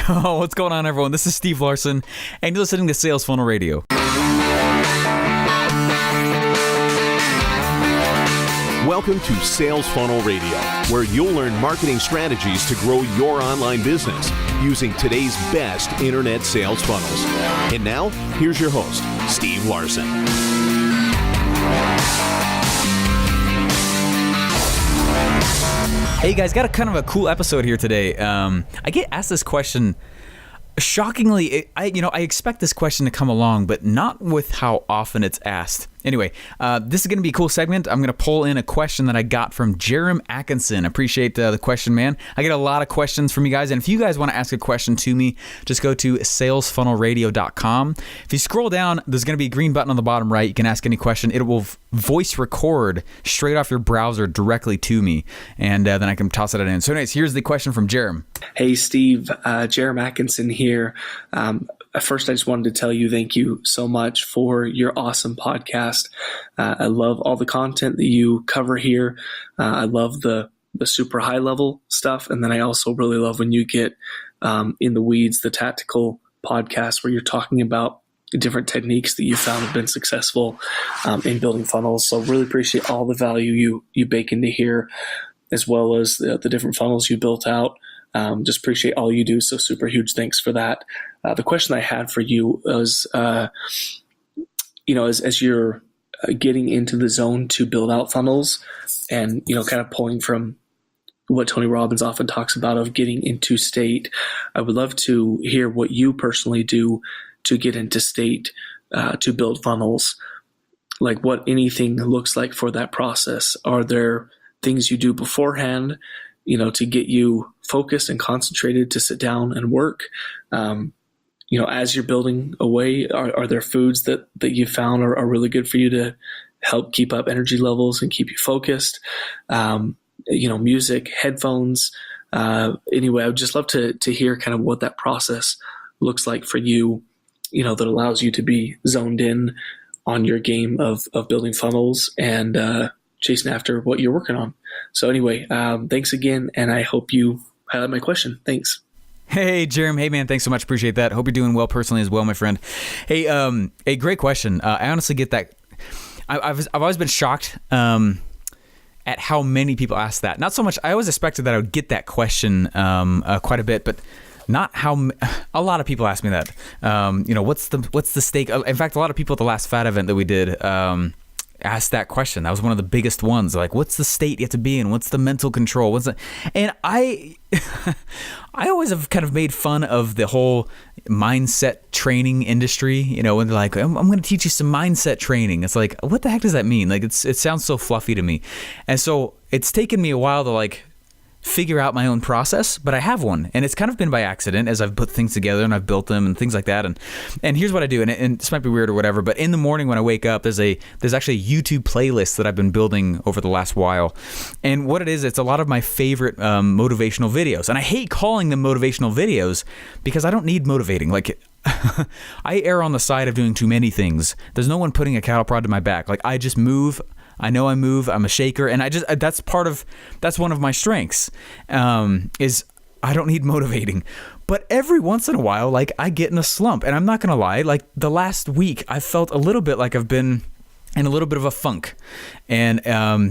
Oh, what's going on, everyone? This is Steve Larsen, and you're listening to Sales Funnel Radio. Welcome to Sales Funnel Radio, where you'll learn marketing strategies to grow your online business using today's best internet sales funnels. And now, here's your host, Steve Larsen. Hey guys, got a kind of a cool episode here today. I get asked this question. Shockingly, I expect this question to come along, but not with how often it's asked. Anyway, this is going to be a cool segment. I'm going to pull in a question that I got from Gerim Atkinson. Appreciate the question, man. I get a lot of questions from you guys, and if you guys want to ask a question to me, just go to salesfunnelradio.com. If you scroll down, there's going to be a green button on the bottom right. You can ask any question. It will voice record straight off your browser directly to me, and then I can toss it in. So anyways, here's the question from Jairam. Hey, Steve. Jairam Atkinson here. First, I just wanted to tell you thank you so much for your awesome podcast. I love all the content that you cover here. I love the super high level stuff. And then I also really love when you get in the weeds, the tactical podcast where you're talking about different techniques that you found have been successful in building funnels. So really appreciate all the value you bake into here, as well as the different funnels you built out. Just appreciate all you do. So super huge thanks for that. The question I had for you was, as you're getting into the zone to build out funnels and, kind of pulling from what Tony Robbins often talks about of getting into state, I would love to hear what you personally do to get into state, to build funnels, like what anything looks like for that process. Are there things you do beforehand, to get you focused and concentrated to sit down and work? As you're building away, are there foods that you found are really good for you to help keep up energy levels and keep you focused? Music, headphones. Anyway, I would just love to hear kind of what that process looks like for you, that allows you to be zoned in on your game of building funnels and chasing after what you're working on. So anyway, thanks again, and I hope you highlight my question. Thanks. Hey, Jairam. Hey, man. Thanks so much. Appreciate that. Hope you're doing well personally as well, my friend. Hey, a great question. I honestly get that. I've always been shocked at how many people ask that. Not so much. I always expected that I would get that question quite a bit, but not how a lot of people ask me that. What's the stake? In fact, a lot of people at the last FAT event that we did asked that question. That was one of the biggest ones. Like, what's the state you have to be in? What's the mental control? And I always have kind of made fun of the whole mindset training industry, when they're like, I'm going to teach you some mindset training. It's like, what the heck does that mean? Like, it sounds so fluffy to me. And so it's taken me a while to figure out my own process, but I have one, and it's kind of been by accident as I've put things together and I've built them and things like that. And here's what I do, and this might be weird or whatever, but in the morning when I wake up, there's actually a YouTube playlist that I've been building over the last while. And what it is, it's a lot of my favorite motivational videos. And I hate calling them motivational videos because I don't need motivating. Like, I err on the side of doing too many things. There's no one putting a cattle prod to my back. Like, I just move. I know I move. I'm a shaker, and that's one of my strengths. Is I don't need motivating, but every once in a while, I get in a slump, and I'm not gonna lie. The last week, I felt a little bit like I've been in a little bit of a funk, and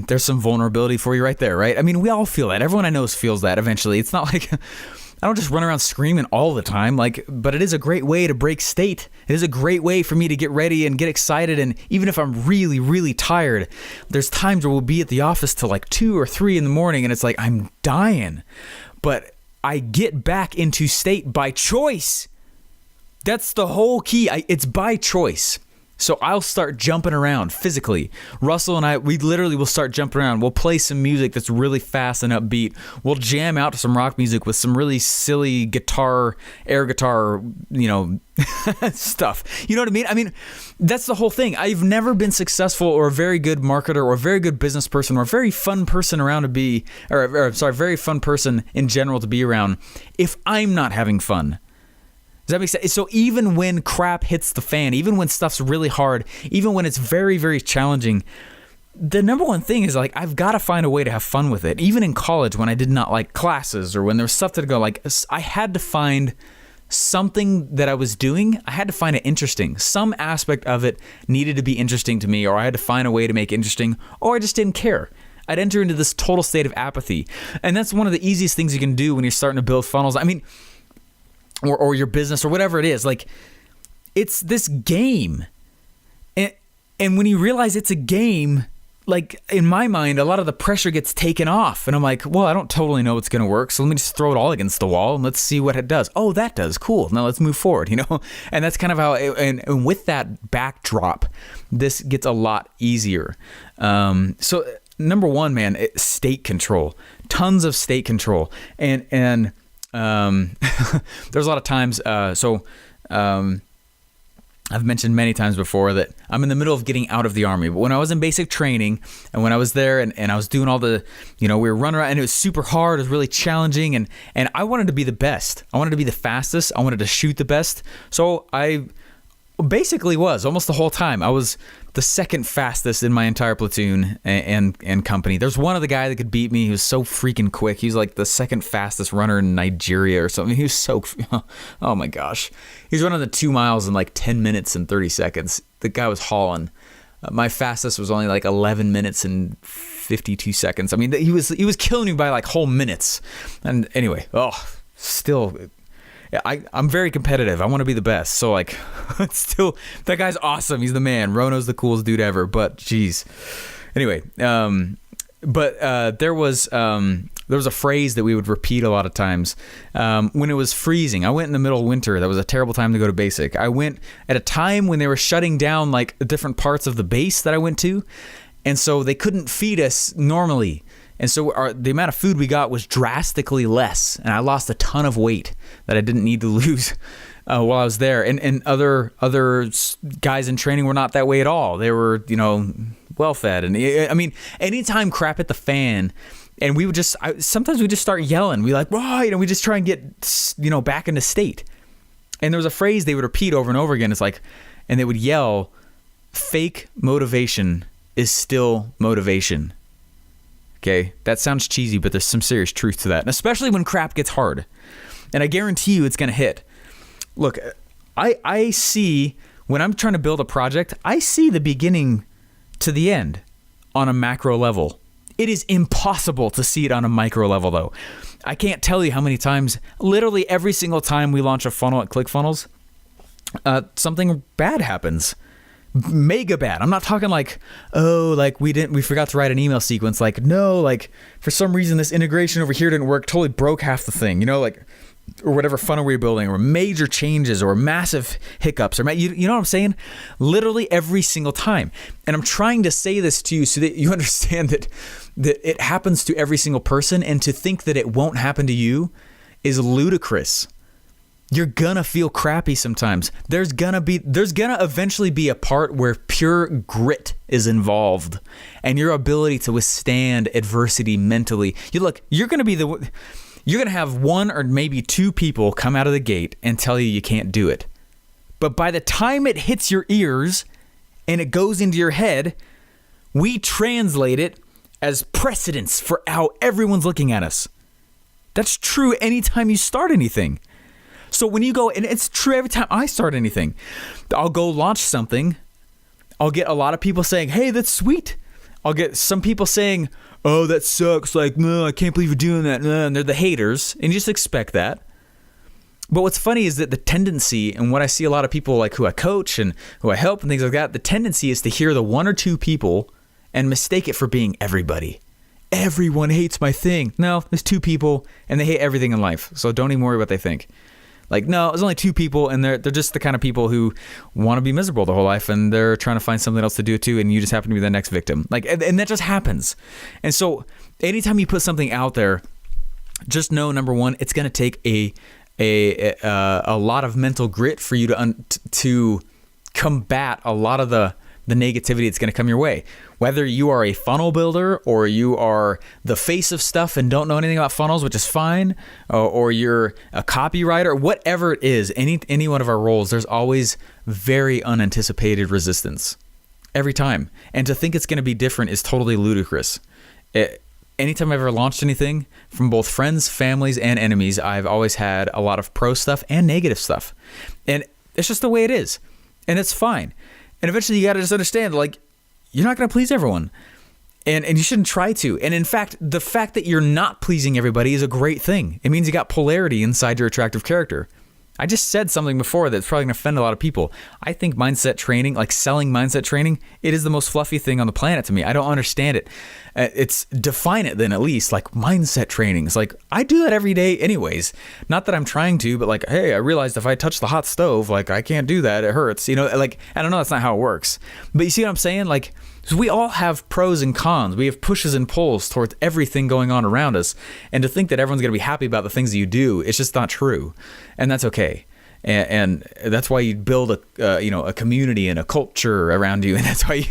there's some vulnerability for you right there, right? I mean, we all feel that. Everyone I know feels that eventually. It's not like I don't just run around screaming all the time, but it is a great way to break state. It is a great way for me to get ready and get excited. And even if I'm really, really tired, there's times where we'll be at the office till 2 or 3 in the morning, and it's like I'm dying. But I get back into state by choice. That's the whole key. It's by choice. So I'll start jumping around physically. Russell and I, we literally will start jumping around. We'll play some music that's really fast and upbeat. We'll jam out to some rock music with some really silly air guitar, stuff. You know what I mean? I mean, that's the whole thing. I've never been successful or a very good marketer or a very good business person or a very fun person very fun person in general to be around if I'm not having fun. Does that make sense? So even when crap hits the fan, even when stuff's really hard, even when it's very, very challenging, the number one thing is I've got to find a way to have fun with it. Even in college when I did not like classes or when there was stuff to go, I had to find something that I was doing, I had to find it interesting. Some aspect of it needed to be interesting to me, or I had to find a way to make it interesting, or I just didn't care. I'd enter into this total state of apathy. And that's one of the easiest things you can do when you're starting to build funnels. I mean, or your business or whatever it is. Like, it's this game. And when you realize it's a game, like, in my mind, a lot of the pressure gets taken off. And I'm like, well, I don't totally know what's going to work, so let me just throw it all against the wall and let's see what it does. Oh, that does. Cool. Now let's move forward, you know? And that's kind of how, and with that backdrop, this gets a lot easier. So number one, man, state control. Tons of state control. And there's a lot of times, I've mentioned many times before that I'm in the middle of getting out of the Army. But when I was in basic training and when I was there and I was doing all the, we were running around and it was super hard. It was really challenging. And I wanted to be the best. I wanted to be the fastest. I wanted to shoot the best. So I basically was almost the whole time. I was the second fastest in my entire platoon and company. There's one other guy that could beat me. He was so freaking quick. He was like the second fastest runner in Nigeria or something. He was so, oh my gosh. He was running the 2 miles in like 10 minutes and 30 seconds. The guy was hauling. My fastest was only like 11 minutes and 52 seconds. I mean, he was killing me by like whole minutes. And anyway, still, I'm very competitive. I want to be the best. So like, still, that guy's awesome. He's the man. Rono's the coolest dude ever. But geez. Anyway, there was a phrase that we would repeat a lot of times when it was freezing. I went in the middle of winter. That was a terrible time to go to basic. I went at a time when they were shutting down like different parts of the base that I went to, and so they couldn't feed us normally. And so the amount of food we got was drastically less, and I lost a ton of weight that I didn't need to lose while I was there. And other guys in training were not that way at all. They were, well fed. And I mean, anytime crap hit the fan, and we would sometimes we just start yelling. We like, whoa, we just try and get, back into state. And there was a phrase they would repeat over and over again. It's like, and they would yell, fake motivation is still motivation. Okay, that sounds cheesy, but there's some serious truth to that, and especially when crap gets hard. And I guarantee you it's going to hit. Look, I see, when I'm trying to build a project, I see the beginning to the end on a macro level. It is impossible to see it on a micro level, though. I can't tell you how many times, literally every single time we launch a funnel at ClickFunnels, something bad happens. Mega bad. I'm not talking like, we forgot to write an email sequence. Like, no, like for some reason this integration over here didn't work, totally broke half the thing, or whatever funnel we're building, or major changes or massive hiccups, or you know what I'm saying? Literally every single time. And I'm trying to say this to you so that you understand that it happens to every single person, and to think that it won't happen to you is ludicrous. You're gonna feel crappy sometimes. There's gonna eventually be a part where pure grit is involved, and your ability to withstand adversity mentally. You're gonna have one or maybe two people come out of the gate and tell you can't do it. But by the time it hits your ears and it goes into your head, we translate it as precedence for how everyone's looking at us. That's true anytime you start anything. So when you go, and it's true every time I start anything, I'll go launch something. I'll get a lot of people saying, hey, that's sweet. I'll get some people saying, oh, that sucks. Like, no, I can't believe you're doing that. And they're the haters. And you just expect that. But what's funny is that the tendency, and what I see a lot of people like who I coach and who I help and things like that, the tendency is to hear the one or two people and mistake it for being everybody. Everyone hates my thing. No, there's two people and they hate everything in life. So don't even worry what they think. Like, no, there's only two people, and they're just the kind of people who want to be miserable the whole life, and they're trying to find something else to do too, and you just happen to be the next victim. Like, and that just happens. And so anytime you put something out there, just know, number one, it's going to take a lot of mental grit for you to combat a lot of the negativity that's going to come your way. Whether you are a funnel builder, or you are the face of stuff and don't know anything about funnels, which is fine, or you're a copywriter, whatever it is, any one of our roles, there's always very unanticipated resistance every time. And to think it's going to be different is totally ludicrous. anytime I've ever launched anything, from both friends, families, and enemies, I've always had a lot of pro stuff and negative stuff. And it's just the way it is. And it's fine. And eventually you got to just understand, like, you're not going to please everyone. And you shouldn't try to. And in fact, the fact that you're not pleasing everybody is a great thing. It means you got polarity inside your attractive character. I just said something before that's probably going to offend a lot of people. I think mindset training, like selling mindset training, it is the most fluffy thing on the planet to me. I don't understand it. Define it then at least, like mindset training. It's like, I do that every day anyways. Not that I'm trying to, but like, hey, I realized if I touch the hot stove, like I can't do that. It hurts. You know, like, I don't know. That's not how it works. But you see what I'm saying? Like, so we all have pros and cons. We have pushes and pulls towards everything going on around us. And to think that everyone's going to be happy about the things that you do, it's just not true. And that's okay. And that's why you build a community and a culture around you. And that's why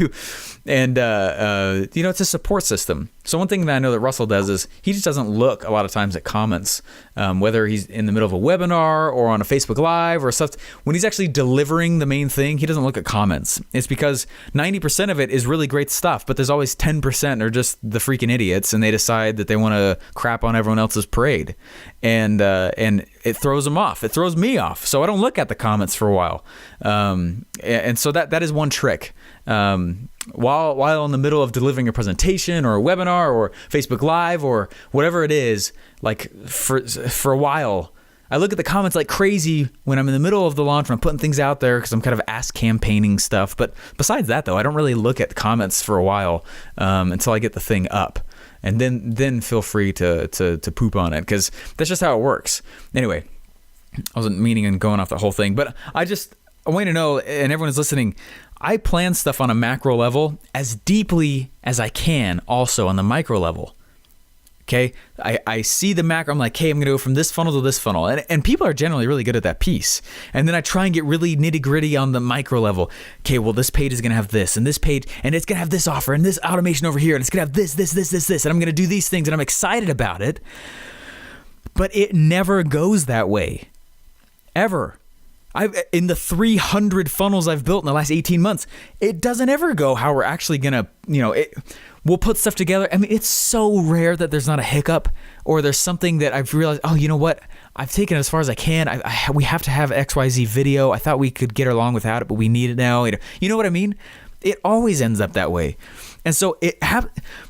it's a support system. So one thing that I know that Russell does is he just doesn't look a lot of times at comments, whether he's in the middle of a webinar or on a Facebook Live or stuff. When he's actually delivering the main thing, he doesn't look at comments. It's because 90% of it is really great stuff, but there's always 10% are just the freaking idiots, and they decide that they want to crap on everyone else's parade, and it throws them off. It throws me off. So I don't look at the comments for a while. And so that is one trick. While in the middle of delivering a presentation or a webinar or Facebook Live or whatever it is, like for a while, I look at the comments like crazy when I'm in the middle of the launch, when I'm putting things out there because I'm kind of ask campaigning stuff. But besides that, though, I don't really look at the comments for a while until I get the thing up. And then feel free to poop on it, because that's just how it works. Anyway, I wasn't meaning on going off the whole thing, but I want you to know, and everyone is listening, I plan stuff on a macro level as deeply as I can also on the micro level. Okay? I see the macro. I'm like, hey, I'm going to go from this funnel to this funnel. And people are generally really good at that piece. And then I try and get really nitty gritty on the micro level. Okay, well, this page is going to have this, and this page, and it's going to have this offer, and this automation over here, and it's going to have this, and I'm going to do these things, and I'm excited about it. But it never goes that way. Ever. In the 300 funnels I've built in the last 18 months, it doesn't ever go how we're actually going to, we'll put stuff together. I mean, it's so rare that there's not a hiccup or there's something that I've realized, oh, you know what? I've taken it as far as I can. We have to have XYZ video. I thought we could get along without it, but we need it now. You know what I mean? It always ends up that way. And so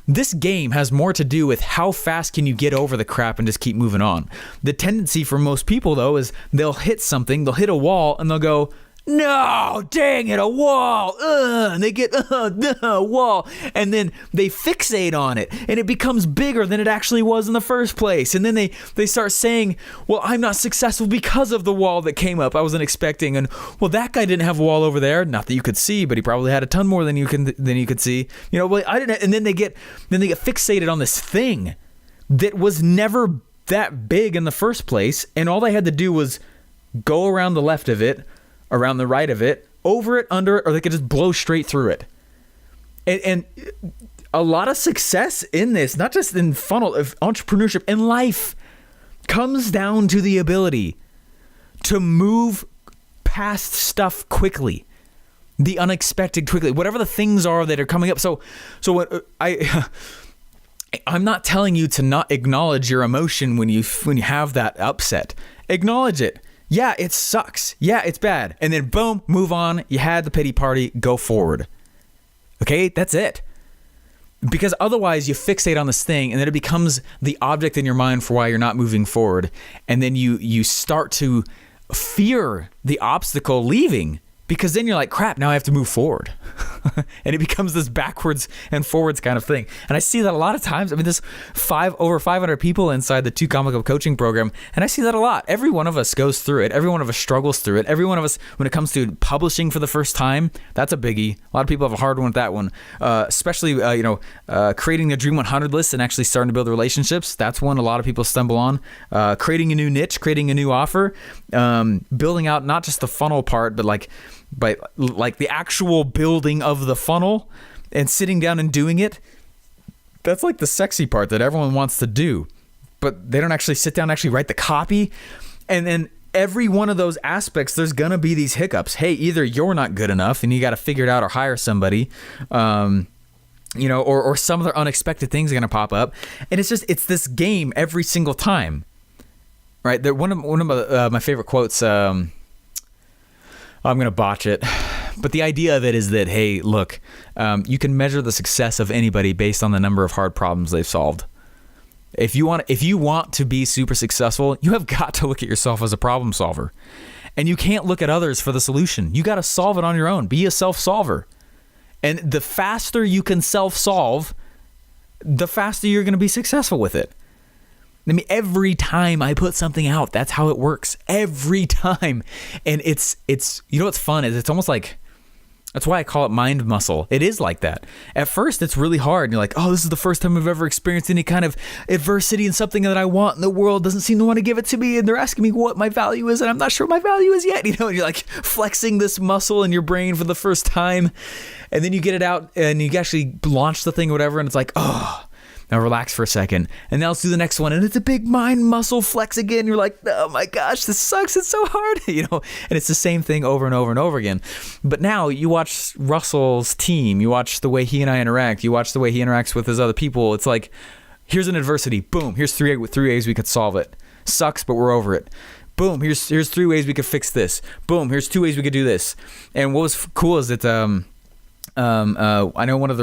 this game has more to do with how fast can you get over the crap and just keep moving on. The tendency for most people, though, is they'll hit something, they'll hit a wall, and they'll go, no, dang it, a wall. And they get a wall. And then they fixate on it. And it becomes bigger than it actually was in the first place. And then they start saying, well, I'm not successful because of the wall that came up I wasn't expecting. And, well, that guy didn't have a wall over there. Not that you could see, but he probably had a ton more than you could see. Well, I didn't. And then they get fixated on this thing that was never that big in the first place. And all they had to do was go around the left of it, around the right of it, over it, under it, or they could just blow straight through it. And a lot of success in this, not just in funnel of entrepreneurship, in life, comes down to the ability to move past stuff quickly, the unexpected quickly, whatever the things are that are coming up. So what I'm not telling you to not acknowledge your emotion when you have that upset. Acknowledge it. Yeah, it sucks. Yeah, it's bad. And then boom, move on. You had the pity party, go forward. Okay, that's it. Because otherwise you fixate on this thing and then it becomes the object in your mind for why you're not moving forward. And then you start to fear the obstacle leaving, because then you're like, crap, now I have to move forward. And it becomes this backwards and forwards kind of thing. And I see that a lot of times. I mean, there's over 500 people inside the 2 Comic Up coaching program. And I see that a lot. Every one of us goes through it. Every one of us struggles through it. Every one of us, when it comes to publishing for the first time, that's a biggie. A lot of people have a hard one with that one. Especially, creating a Dream 100 list and actually starting to build relationships. That's one a lot of people stumble on. Creating a new niche, creating a new offer, building out not just the funnel part, but like the actual building of the funnel and sitting down and doing it. That's like the sexy part that everyone wants to do, but they don't actually sit down and actually write the copy. And then every one of those aspects, there's going to be these hiccups. Hey, either you're not good enough and you got to figure it out or hire somebody. or some other unexpected things are going to pop up. And it's this game every single time, right? One of my favorite quotes, I'm going to botch it, but the idea of it is that, hey, look, you can measure the success of anybody based on the number of hard problems they've solved. If you want to be super successful, you have got to look at yourself as a problem solver. And you can't look at others for the solution. You got to solve it on your own. Be a self-solver. And the faster you can self-solve, the faster you're going to be successful with it. I mean, every time I put something out, that's how it works. Every time. And it's what's fun is it's almost like, that's why I call it mind muscle. It is like that. At first, it's really hard. And you're like, oh, this is the first time I've ever experienced any kind of adversity in something that I want, and the world doesn't seem to want to give it to me. And they're asking me what my value is, and I'm not sure what my value is yet. And you're like flexing this muscle in your brain for the first time. And then you get it out and you actually launch the thing or whatever. And it's like, oh, now relax for a second. And now let's do the next one. And it's a big mind muscle flex again. You're like, oh my gosh, this sucks. It's so hard. And it's the same thing over and over and over again. But now you watch Russell's team. You watch the way he and I interact. You watch the way he interacts with his other people. It's like, here's an adversity. Boom. Here's three ways we could solve it. Sucks, but we're over it. Boom. Here's 3 ways we could fix this. Boom. Here's 2 ways we could do this. And what was cool is that, I know one of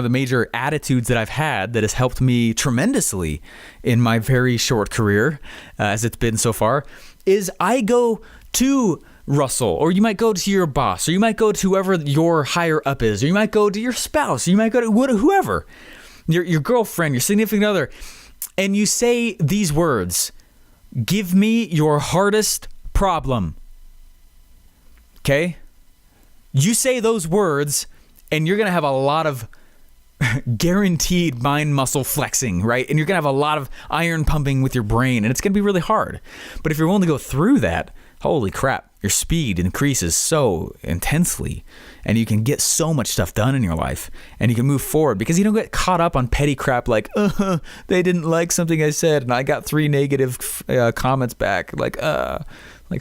the major attitudes that I've had that has helped me tremendously in my very short career, as it's been so far, is I go to Russell, or you might go to your boss, or you might go to whoever your higher up is, or you might go to your spouse, or you might go to whoever, your girlfriend, your significant other, and you say these words: "Give me your hardest problem." Okay? You say those words, and you're going to have a lot of guaranteed mind muscle flexing, right? And you're going to have a lot of iron pumping with your brain, and it's going to be really hard. But if you're willing to go through that, holy crap, your speed increases so intensely, and you can get so much stuff done in your life, and you can move forward because you don't get caught up on petty crap like, they didn't like something I said, and I got 3 negative comments back. Like,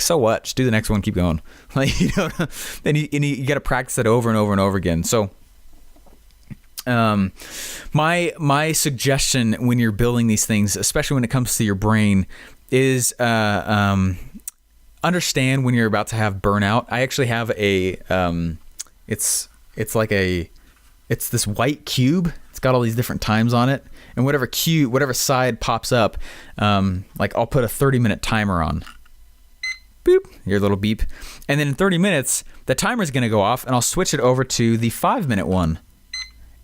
so what? Just do the next one. Keep going. Then you got to practice that over and over and over again. So, my suggestion when you're building these things, especially when it comes to your brain, is understand when you're about to have burnout. I actually have it's this white cube. It's got all these different times on it, and whatever side pops up, like I'll put a 30-minute timer on. Boop, your little beep. And then in 30 minutes, the timer's going to go off, and I'll switch it over to the 5-minute one.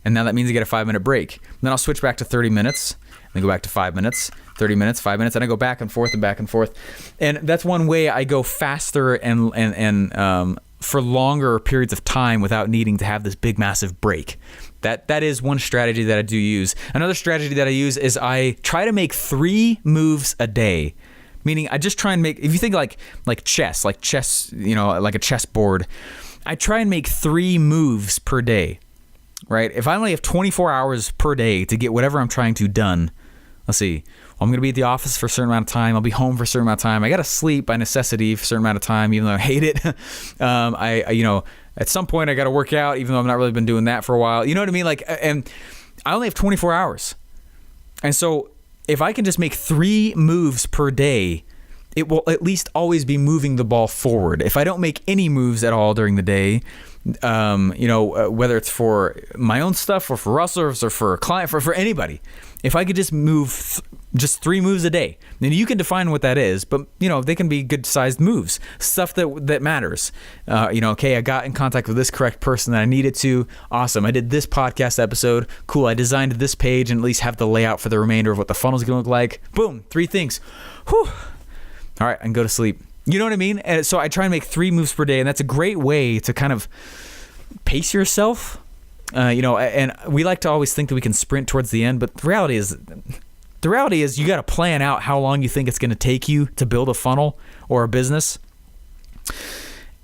And now that means I get a 5-minute break. And then I'll switch back to 30 minutes, then go back to 5 minutes, 30 minutes, 5 minutes, and I go back and forth and back and forth. And that's one way I go faster and for longer periods of time without needing to have this big, massive break. That is one strategy that I do use. Another strategy that I use is I try to make 3 moves a day. Meaning I just try and make, if you think like chess, like a chessboard, I try and make 3 moves per day, right? If I only have 24 hours per day to get whatever I'm trying to done, let's see, I'm going to be at the office for a certain amount of time. I'll be home for a certain amount of time. I got to sleep by necessity for a certain amount of time, even though I hate it. At some point I got to work out, even though I've not really been doing that for a while. You know what I mean? And I only have 24 hours. And so if I can just make 3 moves per day, it will at least always be moving the ball forward. If I don't make any moves at all during the day, whether it's for my own stuff or for Russell or for a client, for anybody, if I could just move just 3 moves a day, then you can define what that is, but they can be good sized moves, stuff that matters. Okay, I got in contact with this correct person that I needed to. Awesome. I did this podcast episode. Cool. I designed this page and at least have the layout for the remainder of what the funnel is going to look like. Boom. 3 things. Whew. All right. I can go to sleep. You know what I mean? And so I try and make 3 moves per day, and that's a great way to kind of pace yourself. And we like to always think that we can sprint towards the end, but the reality is you got to plan out how long you think it's going to take you to build a funnel or a business,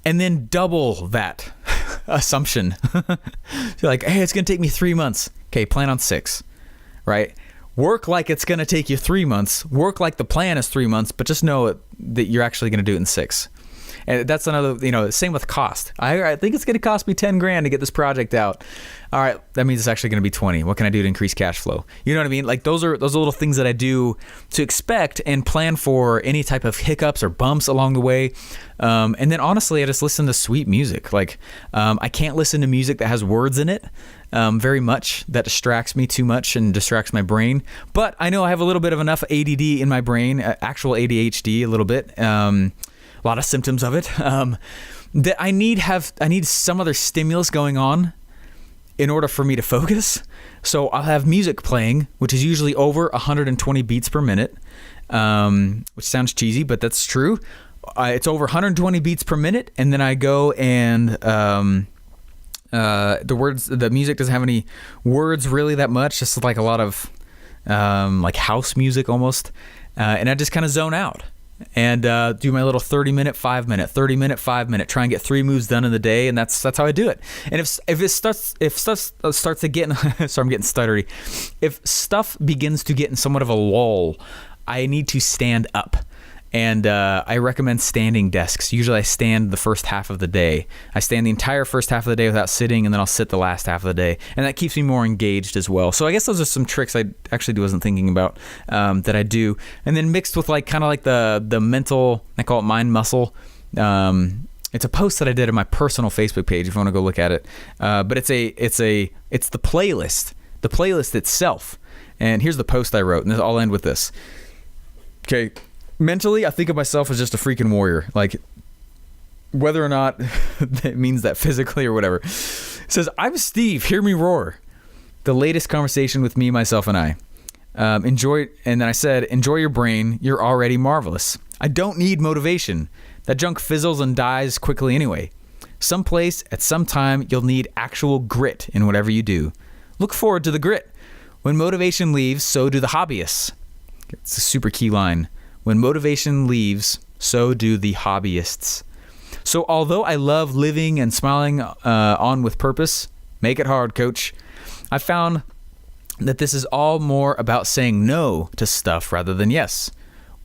and then double that assumption. You're like, hey, it's going to take me 3 months. Okay, plan on 6, right? Work like it's going to take you 3 months. Work like the plan is 3 months, but just know that you're actually going to do it in 6. And that's another, same with cost. I think it's going to cost me 10 grand to get this project out. All right, that means it's actually going to be 20. What can I do to increase cash flow? You know what I mean? Like those are little things that I do to expect and plan for any type of hiccups or bumps along the way. And then honestly, I just listen to sweet music. Like I can't listen to music that has words in it very much. That distracts me too much and distracts my brain. But I know I have a little bit of enough ADD in my brain, actual ADHD a little bit, a lot of symptoms of it, that I need some other stimulus going on in order for me to focus. So I'll have music playing, which is usually over 120 beats per minute, which sounds cheesy, but that's true. It's over 120 beats per minute, and then I go and the music doesn't have any words really that much, just like a lot of like house music almost, and I just kind of zone out and do my little 30-minute, 5-minute, 30-minute, 5-minute, try and get 3 moves done in the day, and that's how I do it. And if stuff starts to get sorry, I'm getting stuttery. If stuff begins to get in somewhat of a lull, I need to stand up. And I recommend standing desks. Usually I stand the first half of the day. I stand the entire first half of the day without sitting, and then I'll sit the last half of the day. And that keeps me more engaged as well. So I guess those are some tricks I actually wasn't thinking about that I do. And then mixed with kind of the mental, I call it mind muscle. It's a post that I did on my personal Facebook page if you want to go look at it. But it's the playlist itself. And here's the post I wrote, and I'll end with this. Okay. Mentally, I think of myself as just a freaking warrior. Like, whether or not that means that physically or whatever. It says, I'm Steve, hear me roar. The latest conversation with me, myself, and I. Enjoy, and then I said, enjoy your brain, you're already marvelous. I don't need motivation. That junk fizzles and dies quickly anyway. Someplace, at some time, you'll need actual grit in whatever you do. Look forward to the grit. When motivation leaves, so do the hobbyists. It's a super key line. When motivation leaves, so do the hobbyists. So although I love living and smiling on with purpose, make it hard, coach. I found that this is all more about saying no to stuff rather than yes.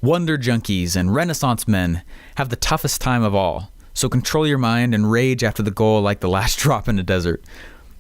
Wonder junkies and Renaissance men have the toughest time of all. So control your mind and rage after the goal like the last drop in the desert.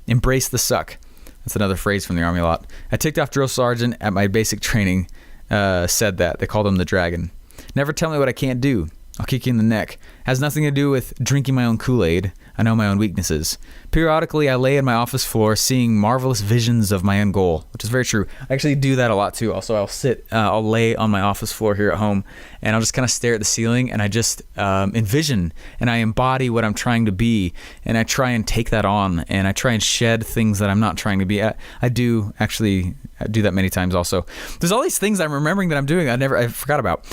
Embrace the suck. That's another phrase from the Army a lot. A ticked off drill sergeant at my basic training said that. They called him the dragon. Never tell me what I can't do. I'll kick you in the neck. Has nothing to do with drinking my own Kool-Aid. I know my own weaknesses. Periodically, I lay on my office floor seeing marvelous visions of my own goal, which is very true. I actually do that a lot too. Also, I'll lay on my office floor here at home, and I'll just kind of stare at the ceiling, and I just envision, and I embody what I'm trying to be, and I try and take that on, and I try and shed things that I'm not trying to be. I do actually do that many times also. There's all these things I'm remembering that I'm doing I forgot about.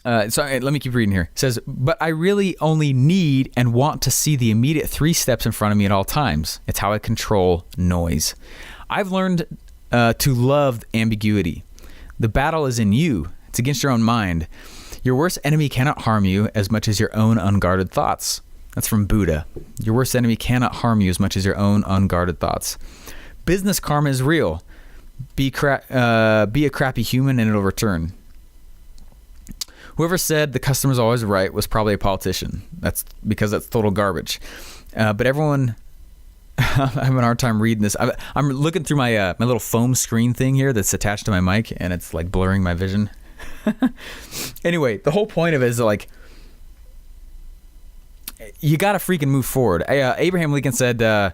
So let me keep reading here. It says, but I really only need and want to see the immediate 3 steps in front of me at all times. It's how I control noise. I've learned to love ambiguity. The battle is in you. It's against your own mind. Your worst enemy cannot harm you as much as your own unguarded thoughts. That's from Buddha. Your worst enemy cannot harm you as much as your own unguarded thoughts. Business karma is real. Be a crappy human and it'll return. Whoever said the customer's always right was probably a politician. That's because that's total garbage. But everyone, I'm having a hard time reading this. I'm looking through my my little foam screen thing here that's attached to my mic, and it's like blurring my vision. Anyway, the whole point of it is like, you got to freaking move forward. Abraham Lincoln said,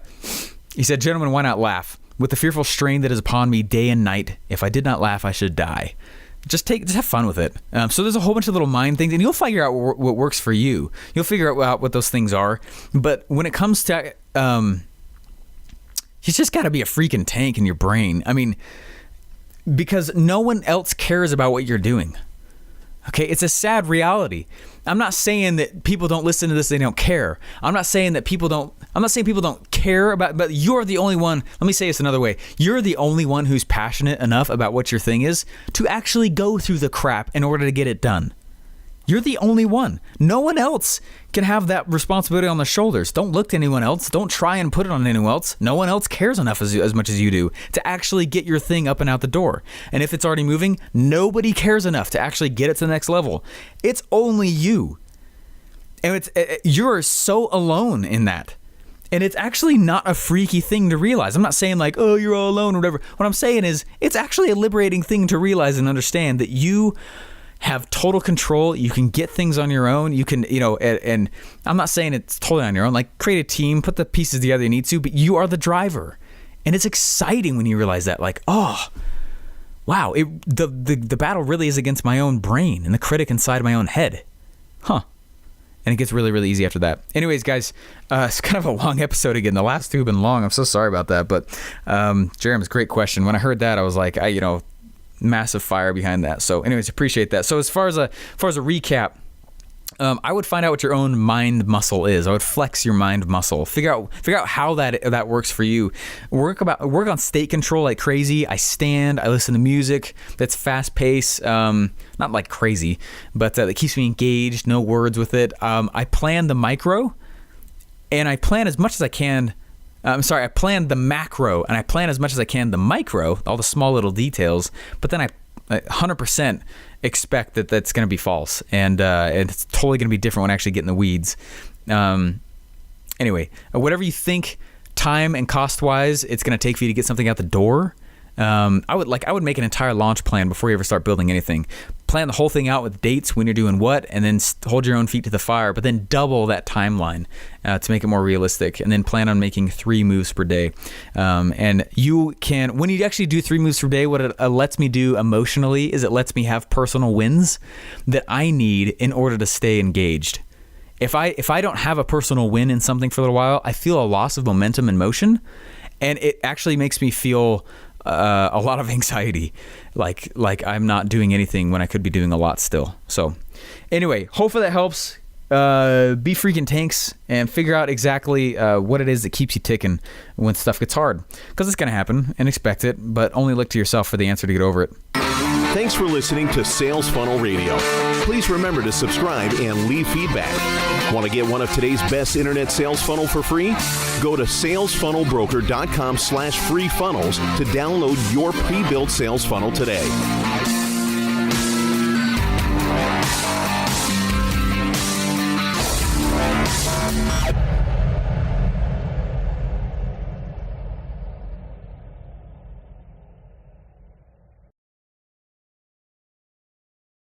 he said, gentlemen, why not laugh? With the fearful strain that is upon me day and night, if I did not laugh, I should die. Just have fun with it. So there's a whole bunch of little mind things, and you'll figure out what works for you. You'll figure out what those things are. But when it comes to, you just got to be a freaking tank in your brain. I mean, because no one else cares about what you're doing. Okay, it's a sad reality. I'm not saying that people don't listen to this, they don't care. I'm not saying people don't care about, but you're the only one. Let me say this another way. You're the only one who's passionate enough about what your thing is to actually go through the crap in order to get it done. You're the only one. No one else can have that responsibility on their shoulders. Don't look to anyone else. Don't try and put it on anyone else. No one else cares enough as much as you do to actually get your thing up and out the door. And if it's already moving, nobody cares enough to actually get it to the next level. It's only you. And you're so alone in that. And it's actually not a freaky thing to realize. I'm not saying like, oh, you're all alone or whatever. What I'm saying is it's actually a liberating thing to realize and understand that you have total control. You can get things on your own. You can, and I'm not saying it's totally on your own. Like, create a team, put the pieces together you need to, but you are the driver. And it's exciting when you realize that, like, oh, wow, the battle really is against my own brain and the critic inside my own head. Huh. And it gets really, really easy after that. Anyways, guys, it's kind of a long episode again. The last two have been long. I'm so sorry about that. But Jairam's great question. When I heard that, I was like, massive fire behind that. So anyways, appreciate that. So as far as a recap, I would find out what your own mind muscle is. I would flex your mind muscle. Figure out how that works for you. Work on state control like crazy. I listen to music that's fast paced, not like crazy, but that keeps me engaged. No words with it. I plan the micro, and I plan as much as I can. I plan the macro, and I plan as much as I can the micro, all the small little details. But then I 100% expect that that's going to be false, and it's totally going to be different when I actually get in the weeds. Anyway, whatever you think time and cost wise it's going to take for you to get something out the door, I would make an entire launch plan before you ever start building anything. Plan the whole thing out with dates, when you're doing what, and then hold your own feet to the fire, but then double that timeline to make it more realistic, and then plan on making 3 moves per day. And you can, when you actually do 3 moves per day, what it lets me do emotionally is it lets me have personal wins that I need in order to stay engaged. If I don't have a personal win in something for a little while, I feel a loss of momentum and motion, and it actually makes me feel a lot of anxiety, like I'm not doing anything when I could be doing a lot still. So anyway, hopefully that helps. Be freaking tanks and figure out exactly what it is that keeps you ticking when stuff gets hard, because it's going to happen, and expect it, but only look to yourself for the answer to get over it. Thanks for listening to Sales Funnel Radio. Please remember to subscribe and leave feedback. Want to get one of today's best internet sales funnel for free? Go to salesfunnelbroker.com/free funnels to download your pre-built sales funnel today.